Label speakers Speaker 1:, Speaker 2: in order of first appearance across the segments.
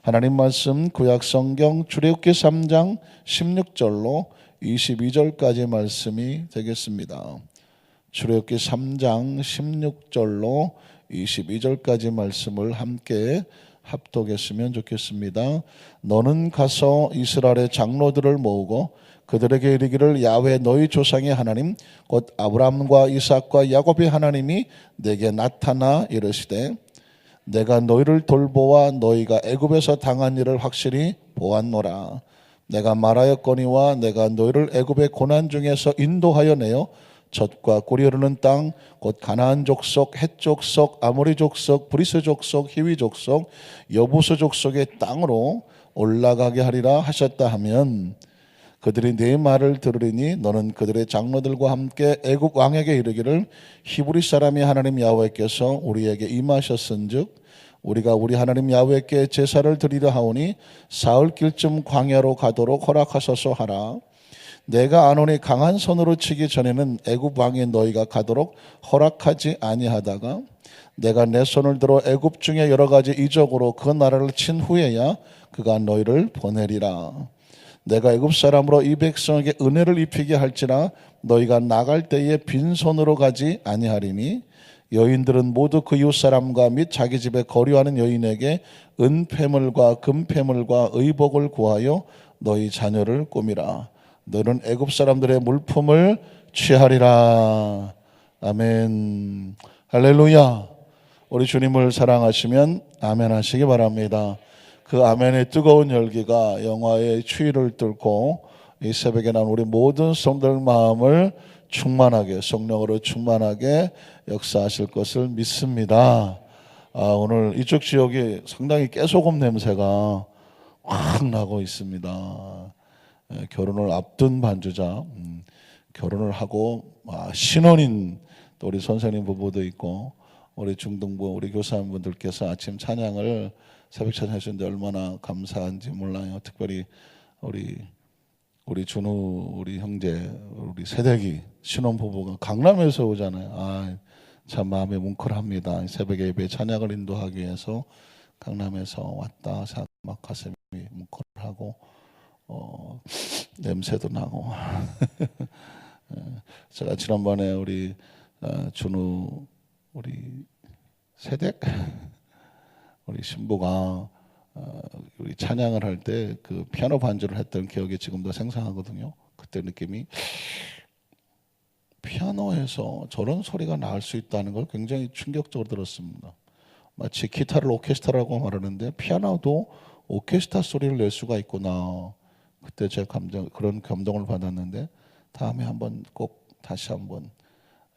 Speaker 1: 하나님 말씀 구약 성경 출애굽기 3장 16절로 22절까지 말씀이 되겠습니다. 출애굽기 3장 16절로 22절까지 말씀을 함께 합독했으면 좋겠습니다. 너는 가서 이스라엘의 장로들을 모으고 그들에게 이르기를 야훼 너희 조상의 하나님 곧 아브라함과 이삭과 야곱의 하나님이 내게 나타나 이르시되 내가 너희를 돌보아 너희가 애굽에서 당한 일을 확실히 보았노라. 내가 말하였거니와 내가 너희를 애굽의 고난 중에서 인도하여 내어 젖과 꿀이 흐르는 땅 곧 가나안 족속, 헷 족속, 아모리 족속, 브리스 족속, 히위 족속, 여부스 족속의 땅으로 올라가게 하리라 하셨다 하면 그들이 네 말을 들으리니 너는 그들의 장로들과 함께 애국 왕에게 이르기를 히브리 사람이 하나님 야훼께서 우리에게 임하셨은즉 우리가 우리 하나님 야훼께 제사를 드리려 하오니 사흘길쯤 광야로 가도록 허락하소서 하라. 내가 아노니 강한 손으로 치기 전에는 애굽 왕이 너희가 가도록 허락하지 아니하다가 내가 내 손을 들어 애굽 중에 여러 가지 이적으로 그 나라를 친 후에야 그가 너희를 보내리라. 내가 애굽 사람으로 이 백성에게 은혜를 입히게 할지라 너희가 나갈 때에 빈손으로 가지 아니하리니 여인들은 모두 그 이웃 사람과 및 자기 집에 거류하는 여인에게 은폐물과 금폐물과 의복을 구하여 너희 자녀를 꾸미라. 너는 애굽 사람들의 물품을 취하리라. 아멘. 할렐루야. 우리 주님을 사랑하시면 아멘 하시기 바랍니다. 그 아멘의 뜨거운 열기가 영화의 추위를 뚫고 이 새벽에 난 우리 모든 성도들 마음을 충만하게 성령으로 충만하게 역사하실 것을 믿습니다. 오늘 이쪽 지역이 상당히 깨소금 냄새가 확 나고 있습니다. 결혼을 앞둔 반주자, 결혼을 하고 신혼인 또 우리 선생님 부부도 있고 우리 중등부 우리 교사님분들께서 아침 찬양을 새벽 찬양 하시는데 얼마나 감사한지 몰라요. 특별히 우리 준우 우리 형제 우리 새댁이 신혼부부가 강남에서 오잖아요. 참 마음이 뭉클합니다. 새벽에 예배 찬양을 인도하기 위해서 강남에서 왔다 막 가슴이 뭉클하고 냄새도 나고 제가 지난번에 우리 준우 우리 새댁 우리 신부가 우리 찬양을 할 때 그 피아노 반주를 했던 기억이 지금도 생생하거든요. 그때 느낌이 피아노에서 저런 소리가 나올 수 있다는 걸 굉장히 충격적으로 들었습니다. 마치 기타를 오케스트라라고 말하는데 피아노도 오케스트라 소리를 낼 수가 있구나. 그때 제가 그런 감동을 받았는데 다음에 한번 꼭 다시 한번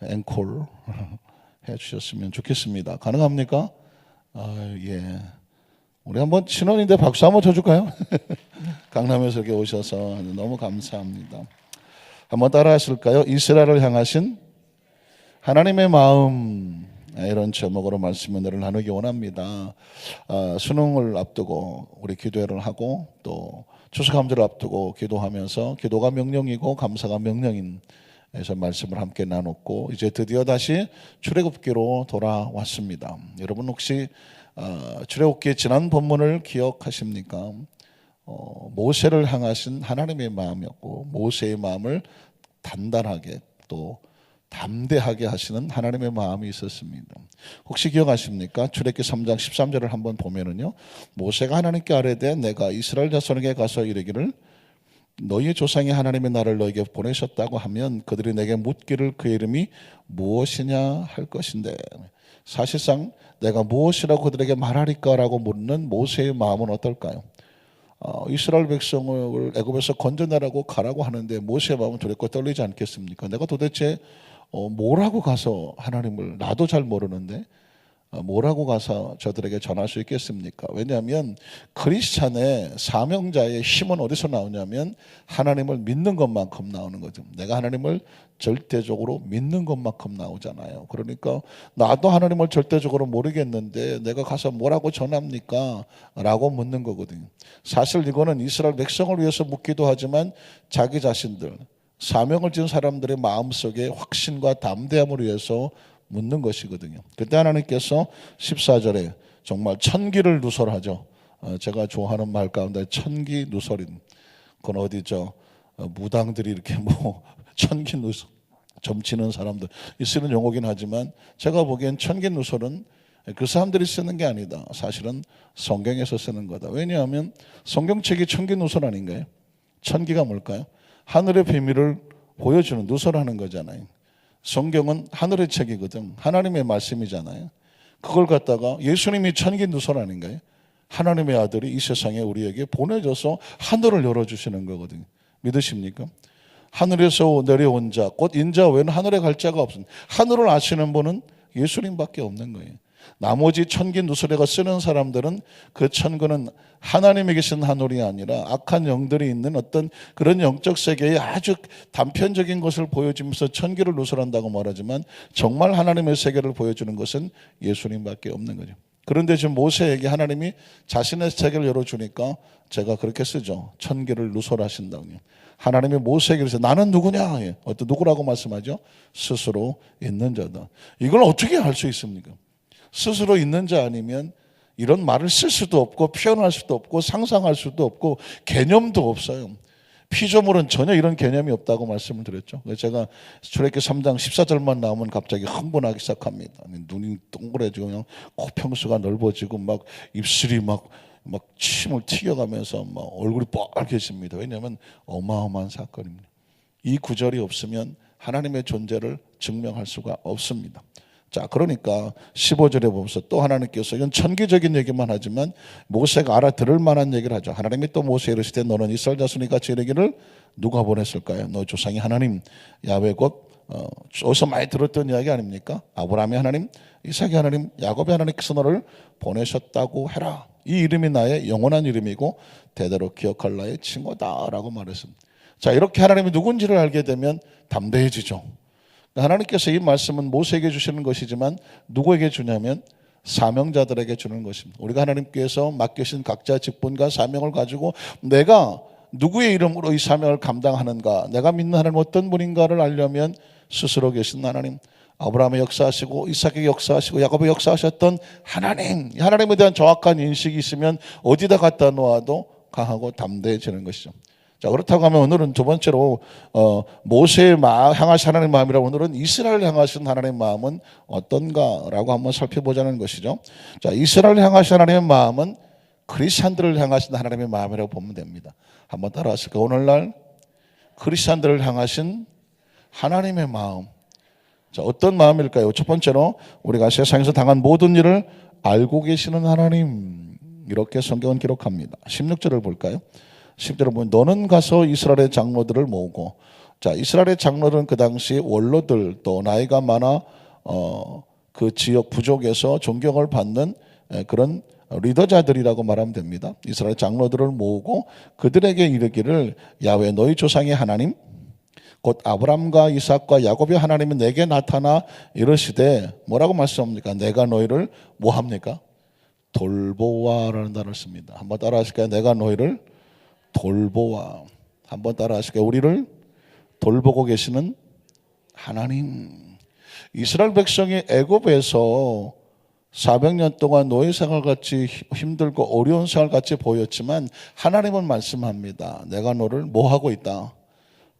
Speaker 1: 앵콜 해주셨으면 좋겠습니다. 가능합니까? 예. 우리 한번 신혼인데 박수 한번 쳐줄까요? 강남에서 이렇게 오셔서 너무 감사합니다. 한번 따라 하실까요? 이스라엘을 향하신 하나님의 마음, 이런 제목으로 말씀 은혜를 나누기 원합니다. 수능을 앞두고 우리 기도회를 하고 또 추수감사를 앞두고 기도하면서 기도가 명령이고 감사가 명령인 에서 말씀을 함께 나눴고 이제 드디어 다시 출애굽기로 돌아왔습니다. 여러분 혹시 출애굽기 지난 본문을 기억하십니까? 모세를 향하신 하나님의 마음이었고 모세의 마음을 단단하게 또 담대하게 하시는 하나님의 마음이 있었습니다. 혹시 기억하십니까? 출애굽기 3장 13절을 한번 보면은요, 모세가 하나님께 아뢰되 내가 이스라엘 자손에게 가서 이르기를 너희의 조상이 하나님의 나를 너에게 보내셨다고 하면 그들이 내게 묻기를 그의 이름이 무엇이냐 할 것인데 사실상 내가 무엇이라고 그들에게 말하리까라고 묻는 모세의 마음은 어떨까요? 이스라엘 백성을 애굽에서 건져내라고 가라고 하는데 모세의 마음은 두렵고 떨리지 않겠습니까? 내가 도대체 뭐라고 가서 하나님을 나도 잘 모르는데 뭐라고 가서 저들에게 전할 수 있겠습니까? 왜냐하면 크리스찬의 사명자의 힘은 어디서 나오냐면 하나님을 믿는 것만큼 나오는 거죠. 내가 하나님을 절대적으로 믿는 것만큼 나오잖아요. 그러니까 나도 하나님을 절대적으로 모르겠는데 내가 가서 뭐라고 전합니까? 라고 묻는 거거든요. 사실 이거는 이스라엘 백성을 위해서 묻기도 하지만 자기 자신들 사명을 지은 사람들의 마음속에 확신과 담대함을 위해서 묻는 것이거든요. 그때 하나님께서 14절에 정말 천기를 누설하죠. 제가 좋아하는 말 가운데 천기 누설인, 그건 어디죠? 무당들이 이렇게 뭐 천기 누설, 점치는 사람들 쓰는 용어긴 하지만 제가 보기엔 천기 누설은 그 사람들이 쓰는 게 아니다. 사실은 성경에서 쓰는 거다. 왜냐하면 성경책이 천기 누설 아닌가요? 천기가 뭘까요? 하늘의 비밀을 보여주는 누설하는 거잖아요. 성경은 하늘의 책이거든. 하나님의 말씀이잖아요. 그걸 갖다가 예수님이 천기 누설 아닌가요? 하나님의 아들이 이 세상에 우리에게 보내줘서 하늘을 열어주시는 거거든요. 믿으십니까? 하늘에서 내려온 자, 곧 인자 외에는 하늘에 갈 자가 없습니다. 하늘을 아시는 분은 예수님밖에 없는 거예요. 나머지 천기 누설에가 쓰는 사람들은 그 천근은 하나님이 계신 하늘이 아니라 악한 영들이 있는 어떤 그런 영적 세계의 아주 단편적인 것을 보여주면서 천기를 누설한다고 말하지만 정말 하나님의 세계를 보여주는 것은 예수님밖에 없는 거죠. 그런데 지금 모세에게 하나님이 자신의 세계를 열어주니까 제가 그렇게 쓰죠. 천기를 누설하신다고요. 하나님이 모세에게 그래서 나는 누구냐? 어떤 누구라고 말씀하죠? 스스로 있는 자다. 이걸 어떻게 할 수 있습니까? 스스로 있는 자 아니면 이런 말을 쓸 수도 없고 표현할 수도 없고 상상할 수도 없고 개념도 없어요. 피조물은 전혀 이런 개념이 없다고 말씀을 드렸죠. 그래서 제가 출애굽기 3장 14절만 나오면 갑자기 흥분하기 시작합니다. 눈이 동그래지고 그냥 코평수가 넓어지고 막 입술이 막 침을 튀겨가면서 막 얼굴이 빨개집니다. 왜냐하면 어마어마한 사건입니다. 이 구절이 없으면 하나님의 존재를 증명할 수가 없습니다. 자, 그러니까 15절에 보면서 또 하나님께서 이건 천기적인 얘기만 하지만 모세가 알아들을 만한 얘기를 하죠. 하나님이 또 모세에 이르시되 너는 이스라엘 자손이 같이 이르기를 누가 보냈을까요? 너 조상이 하나님 야훼 곧 어디서 많이 들었던 이야기 아닙니까? 아브라함의 하나님, 이삭의 하나님, 야곱의 하나님께서 너를 보내셨다고 해라. 이 이름이 나의 영원한 이름이고 대대로 기억할 나의 칭호다라고 말했습니다. 자, 이렇게 하나님이 누군지를 알게 되면 담대해지죠. 하나님께서 이 말씀은 모세에게 주시는 것이지만 누구에게 주냐면 사명자들에게 주는 것입니다. 우리가 하나님께서 맡기신 각자 직분과 사명을 가지고 내가 누구의 이름으로 이 사명을 감당하는가, 내가 믿는 하나님 어떤 분인가를 알려면 스스로 계신 하나님, 아브라함의 역사하시고 이삭의 역사하시고 야곱의 역사하셨던 하나님, 하나님에 대한 정확한 인식이 있으면 어디다 갖다 놓아도 강하고 담대해지는 것이죠. 자, 그렇다고 하면 오늘은 두 번째로 모세의 향하신 하나님의 마음이라 오늘은 이스라엘을 향하신 하나님의 마음은 어떤가라고 한번 살펴보자는 것이죠. 자, 이스라엘을 향하신 하나님의 마음은 크리스찬들을 향하신 하나님의 마음이라고 보면 됩니다. 한번 따라하실까요? 오늘날 크리스찬들을 향하신 하나님의 마음. 자, 어떤 마음일까요? 첫 번째로 우리가 세상에서 당한 모든 일을 알고 계시는 하나님, 이렇게 성경은 기록합니다. 16절을 볼까요? 10절을 보면 너는 가서 이스라엘의 장로들을 모으고, 자, 이스라엘의 장로들은 그 당시 원로들 또 나이가 많아 그 지역 부족에서 존경을 받는 그런 리더자들이라고 말하면 됩니다. 이스라엘 장로들을 모으고 그들에게 이르기를 야훼 너희 조상의 하나님 곧 아브람과 이삭과 야곱의 하나님은 내게 나타나 이르시되 뭐라고 말씀합니까? 내가 너희를 뭐합니까? 돌보아라는 단어를 씁니다. 한번 따라 하실까요? 내가 너희를 돌보아. 한번 따라 하실까요? 우리를 돌보고 계시는 하나님. 이스라엘 백성이 애굽에서 400년 동안 노예 생활같이 힘들고 어려운 생활같이 보였지만 하나님은 말씀합니다. 내가 너를 뭐하고 있다?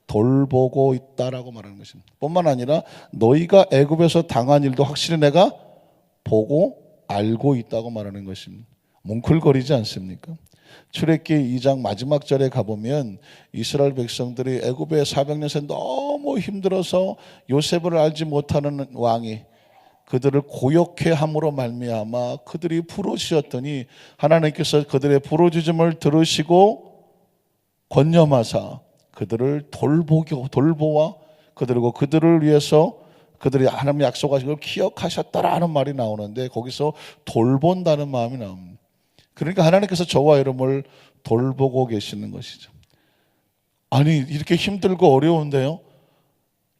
Speaker 1: 돌보고 있다라고 말하는 것입니다. 뿐만 아니라 너희가 애굽에서 당한 일도 확실히 내가 보고 알고 있다고 말하는 것입니다. 뭉클거리지 않습니까? 출애굽기 2장 마지막 절에 가보면 이스라엘 백성들이 애굽에 400년 새 너무 힘들어서 요셉을 알지 못하는 왕이 그들을 고욕해 함으로 말미암아 그들이 부르짖었더니 하나님께서 그들의 부르짖음을 들으시고 권념하사 그들을 돌보아 그들을 위해서 그들이 하나님의 약속하신 걸 기억하셨다라는 말이 나오는데 거기서 돌본다는 마음이 나옵니다. 그러니까 하나님께서 저와 여러분을 돌보고 계시는 것이죠. 아니 이렇게 힘들고 어려운데요.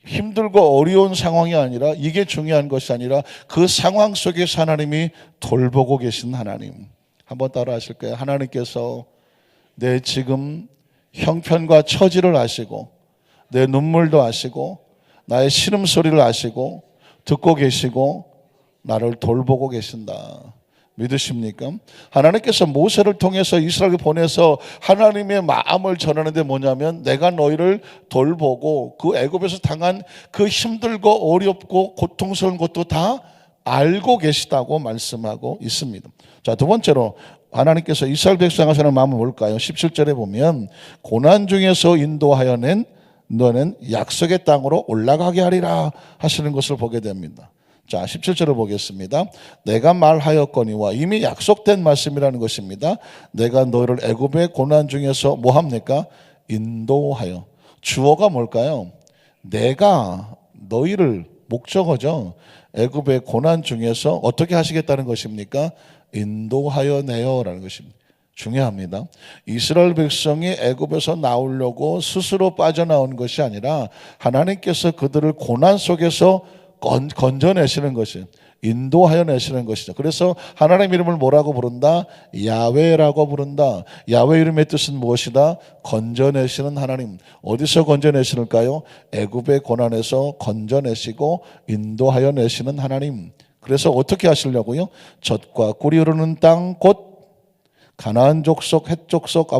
Speaker 1: 힘들고 어려운 상황이 아니라 이게 중요한 것이 아니라 그 상황 속에서 하나님이 돌보고 계신 하나님. 한번 따라 하실까요? 하나님께서 내 지금 형편과 처지를 아시고 내 눈물도 아시고 나의 신음소리를 아시고 듣고 계시고 나를 돌보고 계신다. 믿으십니까? 하나님께서 모세를 통해서 이스라엘을 보내서 하나님의 마음을 전하는데 뭐냐면 내가 너희를 돌보고 그 애굽에서 당한 그 힘들고 어렵고 고통스러운 것도 다 알고 계시다고 말씀하고 있습니다. 자, 두 번째로 하나님께서 이스라엘 백성 하시는 마음은 뭘까요? 17절에 보면 고난 중에서 인도하여 낸 너는 약속의 땅으로 올라가게 하리라 하시는 것을 보게 됩니다. 자, 17절을 보겠습니다. 내가 말하였거니와 이미 약속된 말씀이라는 것입니다. 내가 너희를 애굽의 고난 중에서 뭐 합니까? 인도하여. 주어가 뭘까요? 내가 너희를, 목적어죠. 애굽의 고난 중에서 어떻게 하시겠다는 것입니까? 인도하여 내어라는 것입니다. 중요합니다. 이스라엘 백성이 애굽에서 나오려고 스스로 빠져나온 것이 아니라 하나님께서 그들을 고난 속에서 건져내시는 것이, 인도하여 내시는 것이죠. 그래서 하나님 이름을 뭐라고 부른다? 야훼라고 부른다. 야훼 이름의 뜻은 무엇이다? 건져내시는 하나님. 어디서 건져내시는가요? 애굽의 고난에서 건져내시고 인도하여 내시는 하나님. 그래서 어떻게 하시려고요? 젖과 꿀이 흐르는 땅 곧 가나안 족속, 헷 족속,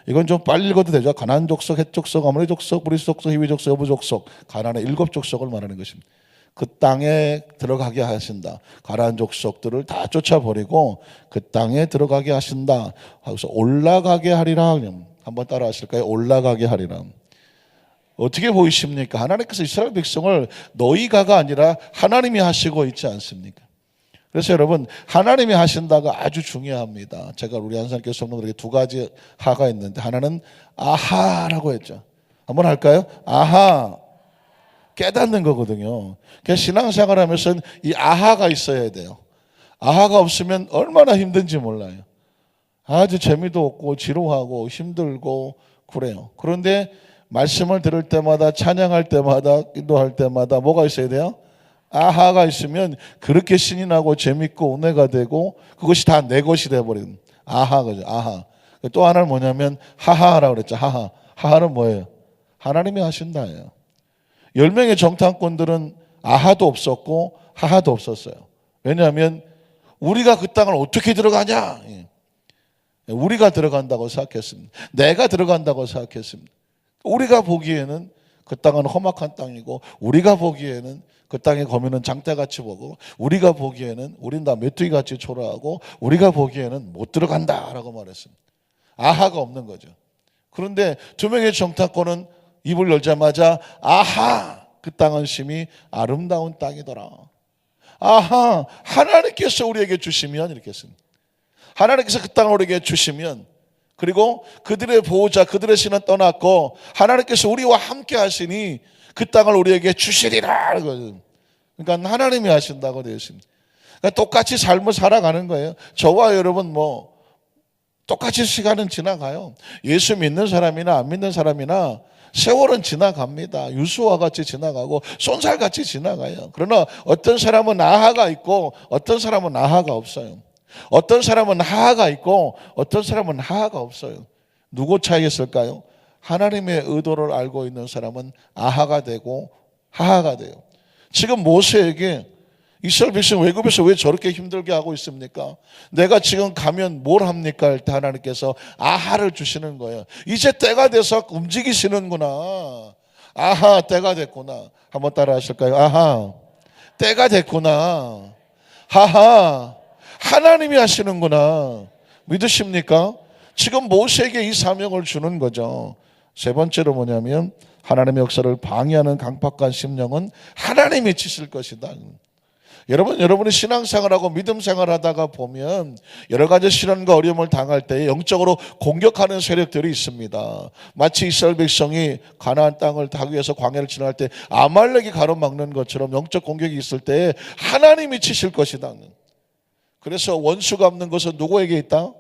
Speaker 1: 이건 좀 빨리 읽어도 되죠. 가나안 족속, 헷 족속, 아모리 족속, 브리스 족속, 히위 족속, 여부 족속, 가나안의 7족속을 말하는 것입니다. 그 땅에 들어가게 하신다. 가나안 족속들을 다 쫓아버리고 그 땅에 들어가게 하신다. 그래서 올라가게 하리라. 한번 따라 하실까요? 올라가게 하리라. 어떻게 보이십니까? 하나님께서 이스라엘 백성을 너희가가 아니라 하나님이 하시고 있지 않습니까? 그래서 여러분, 하나님이 하신다가 아주 중요합니다. 제가 우리 한산교회 성도들에게 두 가지 하가 있는데 하나는 아하라고 했죠. 한번 할까요? 아하. 깨닫는 거거든요. 그래서 신앙생활 하면서 이 아하가 있어야 돼요. 아하가 없으면 얼마나 힘든지 몰라요. 아주 재미도 없고 지루하고 힘들고 그래요. 그런데 말씀을 들을 때마다, 찬양할 때마다, 기도할 때마다 뭐가 있어야 돼요? 아하가 있으면 그렇게 신이 나고 재밌고 은혜가 되고 그것이 다 내 것이 되어버리는 아하, 그죠? 아하. 또 하나는 뭐냐면 하하라고 그랬죠. 하하. 하하는 뭐예요? 하나님이 하신다예요. 10명의 정탐꾼들은 아하도 없었고 하하도 없었어요. 왜냐하면 우리가 그 땅을 어떻게 들어가냐? 우리가 들어간다고 생각했습니다. 내가 들어간다고 생각했습니다. 우리가 보기에는 그 땅은 험악한 땅이고 우리가 보기에는 그 땅의 거민은 장대같이 보고 우리가 보기에는 우린 다 메뚜기같이 초라하고 우리가 보기에는 못 들어간다라고 말했습니다. 아하가 없는 거죠. 그런데 2명의 정탐꾼은 입을 열자마자 아하, 그 땅은 심히 아름다운 땅이더라. 아하, 하나님께서 우리에게 주시면, 이렇게 했습니다. 하나님께서 그 땅을 우리에게 주시면, 그리고 그들의 보호자, 그들의 신은 떠났고 하나님께서 우리와 함께 하시니 그 땅을 우리에게 주시리라. 그러니까 하나님이 하신다고 되어 있습니다. 그러니까 똑같이 삶을 살아가는 거예요. 저와 여러분 똑같이 시간은 지나가요. 예수 믿는 사람이나 안 믿는 사람이나 세월은 지나갑니다. 유수와 같이 지나가고 쏜살같이 지나가요. 그러나 어떤 사람은 아하가 있고 어떤 사람은 아하가 없어요. 어떤 사람은 하하가 있고 어떤 사람은 하하가 없어요. 누구 차이가 있을까요? 하나님의 의도를 알고 있는 사람은 아하가 되고 하하가 돼요. 지금 모세에게 이스라엘 백성 외국에서 왜 저렇게 힘들게 하고 있습니까? 내가 지금 가면 뭘 합니까? 할 때 하나님께서 아하를 주시는 거예요. 이제 때가 돼서 움직이시는구나. 아하, 때가 됐구나. 한번 따라 하실까요? 아하, 때가 됐구나. 하하, 하나님이 하시는구나. 믿으십니까? 지금 모세에게 이 사명을 주는 거죠. 세 번째로 뭐냐면 하나님의 역사를 방해하는 강팍한 심령은 하나님이 치실 것이다. 여러분이 신앙생활하고 믿음생활하다가 보면 여러 가지 시련과 어려움을 당할 때 영적으로 공격하는 세력들이 있습니다. 마치 이스라엘 백성이 가나안 땅을 타기 위해서 광야를 지나갈 때 아말렉이 가로막는 것처럼 영적 공격이 있을 때 하나님이 치실 것이다. 그래서 원수가 없는 것은 누구에게 있다?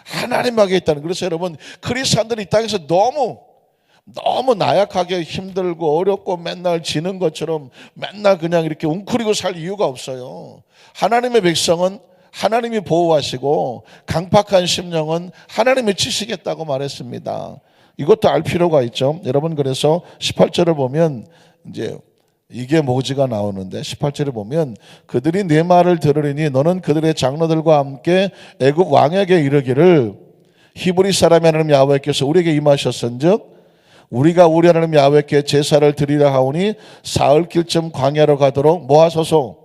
Speaker 1: 하나님에게 있다는. 그래서 여러분, 그리스도인들이 이 땅에서 너무 나약하게 힘들고 어렵고 맨날 지는 것처럼 맨날 그냥 이렇게 웅크리고 살 이유가 없어요. 하나님의 백성은 하나님이 보호하시고 강팍한 심령은 하나님이 치시겠다고 말했습니다. 이것도 알 필요가 있죠. 여러분, 그래서 18절을 보면 이제 이게 뭐지가 나오는데 18절에 보면 그들이 내 말을 들으리니 너는 그들의 장로들과 함께 애굽 왕에게 이르기를 히브리 사람이 하나님 야훼께서 우리에게 임하셨은즉 우리가 우리 하나님 야훼께 제사를 드리라 하오니 사흘길쯤 광야로 가도록 모아소서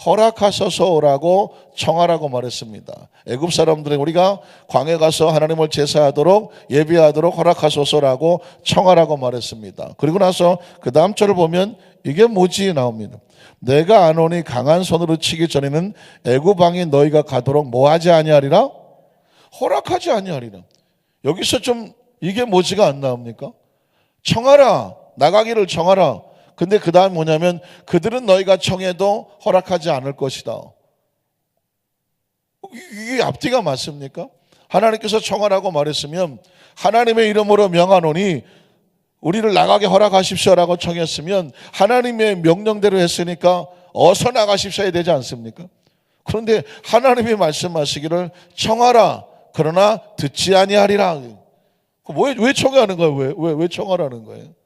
Speaker 1: 허락하소서라고 청하라고 말했습니다. 애굽 사람들은 우리가 광야에 가서 하나님을 제사하도록 예비하도록 허락하소서라고 청하라고 말했습니다. 그리고 나서 그 다음 절을 보면 이게 뭐지 나옵니다. 내가 아노니 강한 손으로 치기 전에는 애굽 왕이 너희가 가도록 뭐하지 아니하리라? 허락하지 아니하리라. 여기서 좀 이게 뭐지가 안 나옵니까? 청하라, 나가기를 청하라. 근데 그 다음 뭐냐면 그들은 너희가 청해도 허락하지 않을 것이다. 이게 앞뒤가 맞습니까? 하나님께서 청하라고 말했으면 하나님의 이름으로 명하노니 우리를 나가게 허락하십시오라고 청했으면 하나님의 명령대로 했으니까 어서 나가십시오 해야 되지 않습니까? 그런데 하나님이 말씀하시기를 청하라 그러나 듣지 아니하리라. 왜 청하는 거예요? 왜 청하라는 거예요?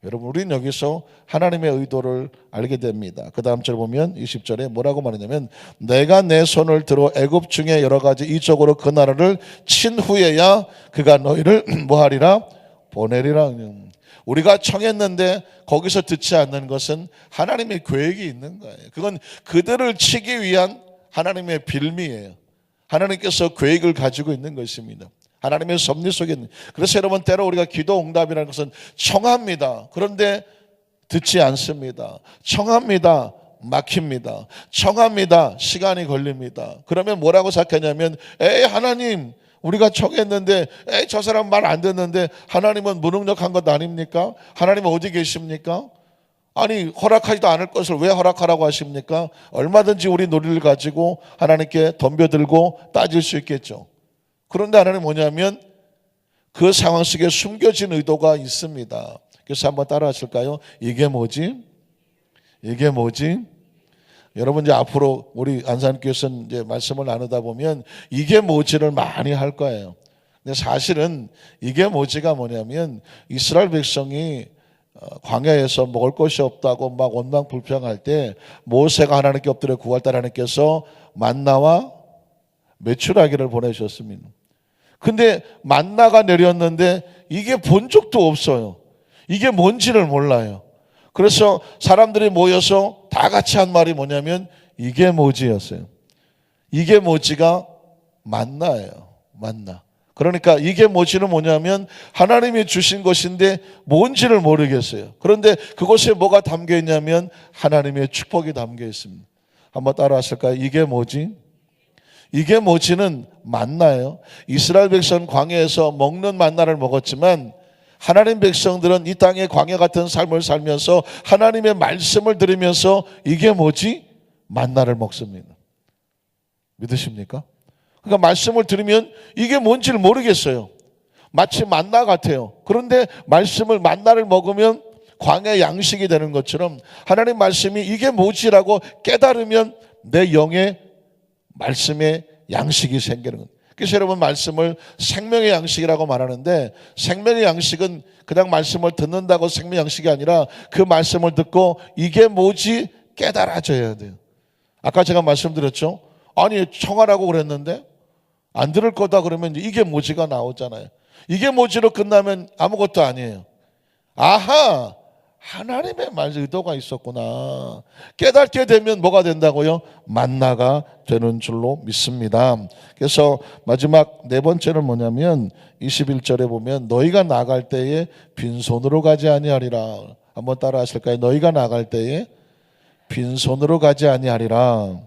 Speaker 1: 여러분 우리는 여기서 하나님의 의도를 알게 됩니다. 그 다음 절 보면 20절에 뭐라고 말하냐면 내가 내 손을 들어 애굽 중에 여러 가지 이적으로 그 나라를 친 후에야 그가 너희를 뭐하리라? 보내리라. 우리가 청했는데 거기서 듣지 않는 것은 하나님의 계획이 있는 거예요. 그건 그들을 치기 위한 하나님의 빌미예요. 하나님께서 계획을 가지고 있는 것입니다. 하나님의 섭리 속에 있는. 그래서 여러분 때로 우리가 기도 응답이라는 것은 청합니다. 그런데 듣지 않습니다. 청합니다. 막힙니다. 청합니다. 시간이 걸립니다. 그러면 뭐라고 생각하냐면 에이 하나님 우리가 청했는데 에이 저 사람 말 안 듣는데 하나님은 무능력한 것 아닙니까? 하나님은 어디 계십니까? 아니 허락하지도 않을 것을 왜 허락하라고 하십니까? 얼마든지 우리 논리를 가지고 하나님께 덤벼들고 따질 수 있겠죠. 그런데 하나님 뭐냐면 그 상황 속에 숨겨진 의도가 있습니다. 그래서 한번 따라 하실까요? 이게 뭐지? 이게 뭐지? 여러분 이제 앞으로 우리 안산교회에서 이제 말씀을 나누다 보면 이게 뭐지를 많이 할 거예요. 근데 사실은 이게 뭐지가 뭐냐면 이스라엘 백성이 광야에서 먹을 것이 없다고 막 원망불평할 때 모세가 하나님께 엎드려 구할 때 하나님께서 만나와 메추라기를 보내셨습니다. 근데 만나가 내렸는데 이게 본 적도 없어요. 이게 뭔지를 몰라요. 그래서 사람들이 모여서 다 같이 한 말이 뭐냐면 이게 뭐지였어요. 이게 뭐지가 만나예요. 만나. 그러니까 이게 뭐지는 뭐냐면 하나님이 주신 것인데 뭔지를 모르겠어요. 그런데 그곳에 뭐가 담겨 있냐면 하나님의 축복이 담겨 있습니다. 한번 따라 하실까요? 이게 뭐지? 이게 뭐지는 만나예요. 이스라엘 백성 광야에서 먹는 만나를 먹었지만 하나님 백성들은 이 땅의 광야 같은 삶을 살면서 하나님의 말씀을 들으면서 이게 뭐지? 만나를 먹습니다. 믿으십니까? 그러니까 말씀을 들으면 이게 뭔지를 모르겠어요. 마치 만나 같아요. 그런데 만나를 먹으면 광야의 양식이 되는 것처럼 하나님 말씀이 이게 뭐지라고 깨달으면 내 영의 말씀의 양식이 생기는 겁니다. 그래서 여러분 말씀을 생명의 양식이라고 말하는데 생명의 양식은 그냥 말씀을 듣는다고 생명의 양식이 아니라 그 말씀을 듣고 이게 뭐지 깨달아져야 돼요. 아까 제가 말씀드렸죠. 아니 청하라고 그랬는데 안 들을 거다 그러면 이게 뭐지가 나오잖아요. 이게 뭐지로 끝나면 아무것도 아니에요. 아하 하나님의 말 의도가 있었구나. 깨닫게 되면 뭐가 된다고요? 만나가 되는 줄로 믿습니다. 그래서 마지막 네 번째는 뭐냐면 21절에 보면 너희가 나갈 때에 빈손으로 가지 아니하리라. 한번 따라 하실까요? 너희가 나갈 때에 빈손으로 가지 아니하리라.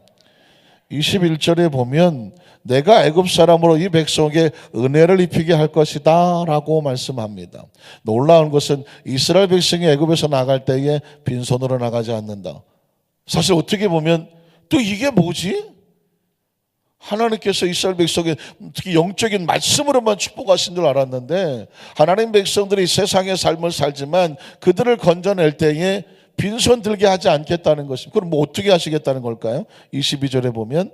Speaker 1: 21절에 보면 내가 애굽 사람으로 이 백성에게 은혜를 입히게 할 것이다 라고 말씀합니다. 놀라운 것은 이스라엘 백성이 애굽에서 나갈 때에 빈손으로 나가지 않는다. 사실 어떻게 보면 또 이게 뭐지? 하나님께서 이스라엘 백성에 특히 영적인 말씀으로만 축복하신 줄 알았는데 하나님 백성들이 세상의 삶을 살지만 그들을 건져낼 때에 빈손 들게 하지 않겠다는 것입니다. 그럼 뭐 어떻게 하시겠다는 걸까요? 22절에 보면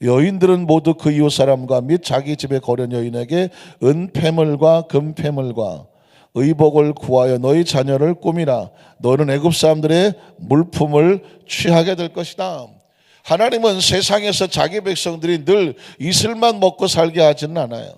Speaker 1: 여인들은 모두 그 이웃 사람과 및 자기 집에 거련 여인에게 은폐물과 금폐물과 의복을 구하여 너희 자녀를 꾸미라. 너는 애굽 사람들의 물품을 취하게 될 것이다. 하나님은 세상에서 자기 백성들이 늘 이슬만 먹고 살게 하지는 않아요.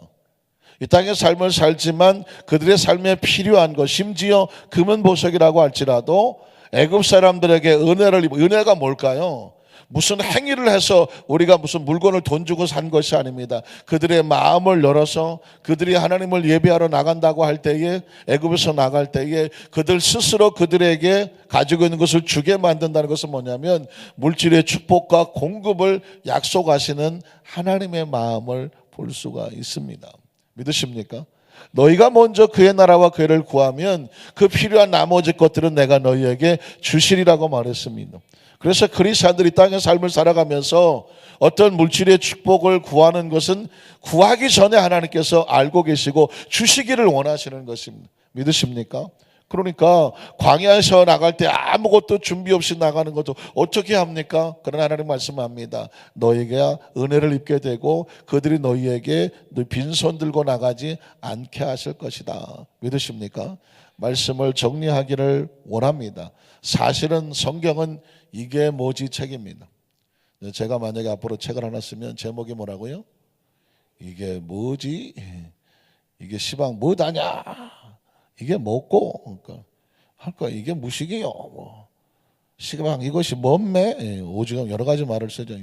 Speaker 1: 이 땅의 삶을 살지만 그들의 삶에 필요한 것, 심지어 금은 보석이라고 할지라도 애굽 사람들에게 은혜가 뭘까요? 무슨 행위를 해서 우리가 무슨 물건을 돈 주고 산 것이 아닙니다. 그들의 마음을 열어서 그들이 하나님을 예배하러 나간다고 할 때에, 애굽에서 나갈 때에 그들 스스로 그들에게 가지고 있는 것을 주게 만든다는 것은 뭐냐면 물질의 축복과 공급을 약속하시는 하나님의 마음을 볼 수가 있습니다. 믿으십니까? 너희가 먼저 그의 나라와 그를 구하면 그 필요한 나머지 것들은 내가 너희에게 주시리라고 말했습니다. 그래서 그리스도인들이 땅의 삶을 살아가면서 어떤 물질의 축복을 구하는 것은 구하기 전에 하나님께서 알고 계시고 주시기를 원하시는 것입니다. 믿으십니까? 그러니까 광야에서 나갈 때 아무것도 준비 없이 나가는 것도 어떻게 합니까? 그러나 하나님 말씀합니다. 너희가 은혜를 입게 되고 그들이 너희에게 빈손 들고 나가지 않게 하실 것이다. 믿으십니까? 말씀을 정리하기를 원합니다. 사실은 성경은 이게 뭐지 책입니다. 제가 만약에 앞으로 책을 하나 쓰면 제목이 뭐라고요? 이게 뭐지? 이게 시방 뭐다냐? 이게 뭐고? 그러니까 할까? 이게 무식이요. 시방 이것이 뭔매? 오죽하면 여러 가지 말을 쓰죠.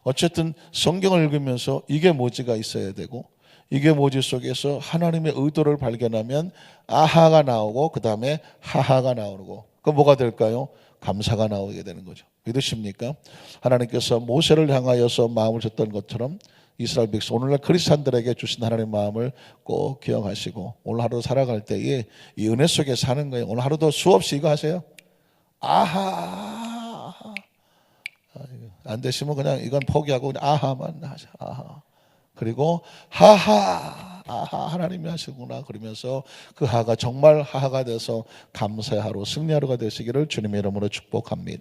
Speaker 1: 어쨌든 성경을 읽으면서 이게 뭐지가 있어야 되고 이게 뭐지 속에서 하나님의 의도를 발견하면 아하가 나오고 그 다음에 하하가 나오고 그 뭐가 될까요? 감사가 나오게 되는 거죠. 믿으십니까? 하나님께서 모세를 향하여서 마음을 줬던 것처럼 이스라엘 백성 오늘날 그리스도인들에게 주신 하나님의 마음을 꼭 기억하시고 오늘 하루 살아갈 때에 이 은혜 속에 사는 거예요. 오늘 하루도 수없이 이거 하세요. 아하. 안 되시면 그냥 이건 포기하고 그냥 아하만 하자. 아하. 그리고 하하. 아하 하나님이 하시구나 그러면서 그 하가 정말 하하가 돼서 감사의 하루 승리하루가 되시기를 주님의 이름으로 축복합니다.